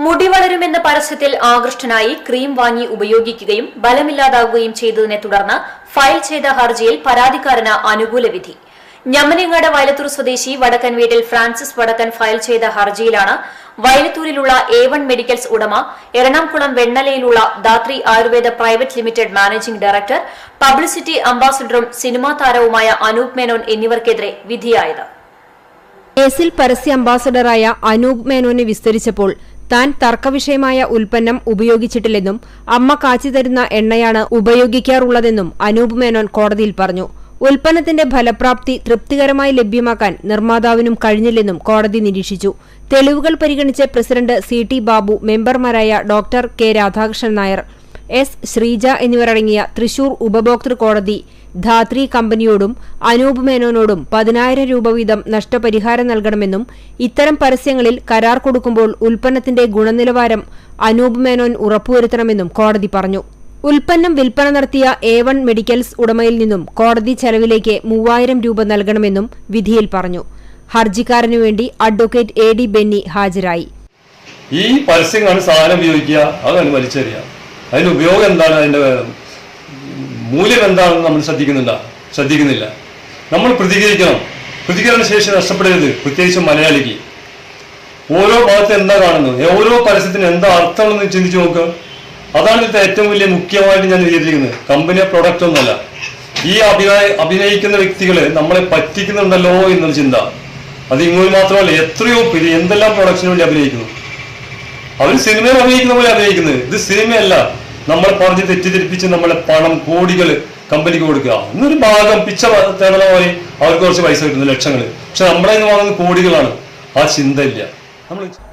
മുടി വളരുമെന്ന പരസ്യത്തിൽ ആകൃഷ്ടനായി ക്രീം വാങ്ങി ഉപയോഗിക്കുകയും ബലമില്ലാതാവുകയും ചെയ്തതിനെ തുടർന്ന് ഫയൽ ചെയ്ത ഹർജിയിൽ പരാതിക്കാരന് അനുകൂല വിധി. ഞമ്മനങ്ങാട് വയലത്തൂർ സ്വദേശി വടക്കൻ വീട്ടിൽ ഫ്രാൻസിസ് വടക്കൻ ഫയൽ ചെയ്ത ഹർജിയിലാണ് വയലത്തൂരിലുള്ള A1 മെഡിക്കൽസ് ഉടമ, എറണാകുളം വെണ്ണലയിലുള്ള Dhathri Ayurveda private limited managing director, publicity അംബാസഡറും സിനിമാ താരവുമായ അനൂപ് മേനോൻ എന്നിവർക്കെതിരെ വിധിയായത്. കേസിൽ പരസ്യ അംബാസഡറായ അനൂപ് മേനോനെ വിസ്തരിച്ചപ്പോൾ താൻ തർക്കവിഷയമായ ഉൽപ്പന്നം ഉപയോഗിച്ചിട്ടില്ലെന്നും അമ്മ കാച്ചിതരുന്ന എണ്ണയാണ് ഉപയോഗിക്കാറുള്ളതെന്നും അനൂപ് മേനോൻ കോടതിയിൽ പറഞ്ഞു. ഉൽപ്പന്നത്തിന്റെ ഫലപ്രാപ്തി തൃപ്തികരമായി ലഭ്യമാക്കാൻ നിർമ്മാതാവിനും കഴിഞ്ഞില്ലെന്നും കോടതി നിരീക്ഷിച്ചു. തെളിവുകൾ പരിഗണിച്ച് പ്രസിഡന്റ് CT ബാബു, മെമ്പർമാരായ doctor K Radhakrishnan Nair, S Sreeja എന്നിവരടങ്ങിയ തൃശൂർ ഉപഭോക്തൃ കോടതി ധാത്രി കമ്പനിയോടും അനൂപ് മേനോനോടും 10,000 രൂപ വീതം നഷ്ടപരിഹാരം നൽകണമെന്നും ഇത്തരം പരസ്യങ്ങളിൽ കരാർ കൊടുക്കുമ്പോൾ ഉൽപ്പന്നത്തിന്റെ ഗുണനിലവാരം അനൂപ് മേനോൻ ഉറപ്പുവരുത്തണമെന്നും കോടതി പറഞ്ഞു. ഉൽപ്പന്നം വിൽപ്പന നടത്തിയ A1 മെഡിക്കൽസ് ഉടമയിൽ നിന്നും കോടതി ചെലവിലേക്ക് 3,000 രൂപ നൽകണമെന്നും വിധിയിൽ പറഞ്ഞു. ഹർജിക്കാരനു വേണ്ടി അഡ്വക്കേറ്റ് AD ബെന്നി ഹാജരായി. ഈ പരസ്യങ്ങളാണ് സാധനം ഉപയോഗിക്കുക, അതാണ് വലിച്ചെറിയുക. അതിന്റെ ഉപയോഗം എന്താണ്, അതിന്റെ മൂല്യം എന്താണെന്ന് നമ്മൾ ശ്രദ്ധിക്കുന്നില്ല. നമ്മൾ പ്രതികരിക്കണം. പ്രതികരണ ശേഷി നഷ്ടപ്പെടരുത്, പ്രത്യേകിച്ച് മലയാളിക്ക്. ഓരോ ഭാഗത്ത് എന്താ കാണുന്നത്, ഓരോ പരസ്യത്തിന് എന്താ അർത്ഥമാണെന്ന് ചിന്തിച്ചു നോക്കുക. അതാണ് ഇതിന്റെ ഏറ്റവും വലിയ മുഖ്യമായിട്ട് ഞാൻ വിചാരിക്കുന്നത്. കമ്പനിയോ പ്രൊഡക്റ്റ് ഒന്നല്ല. ഈ അഭിനയിക്കുന്ന വ്യക്തികളെ നമ്മളെ പറ്റിക്കുന്നുണ്ടല്ലോ എന്നൊരു ചിന്ത. അത് ഇങ്ങോട്ട് മാത്രമല്ല, എത്രയോ പേര് എന്തെല്ലാം പ്രൊഡക്ഷന് വേണ്ടി അഭിനയിക്കുന്നു. അവർ സിനിമയിൽ അഭിനയിക്കുന്ന പോലെ അഭിനയിക്കുന്നത്. ഇത് സിനിമയല്ല. നമ്മളെ പറഞ്ഞ് തെറ്റിദ്ധരിപ്പിച്ച് നമ്മളെ പണം കോടികൾ കമ്പനിക്ക് കൊടുക്കുക. ഇന്നൊരു ഭാഗം പിച്ച തേടുന്ന പോലെ അവർക്ക് കുറച്ച് പൈസ കിട്ടുന്നു, ലക്ഷങ്ങൾ. പക്ഷെ നമ്മളെ നിന്ന് വാങ്ങുന്ന കോടികളാണ്. ആ ചിന്ത ഇല്ല നമ്മൾ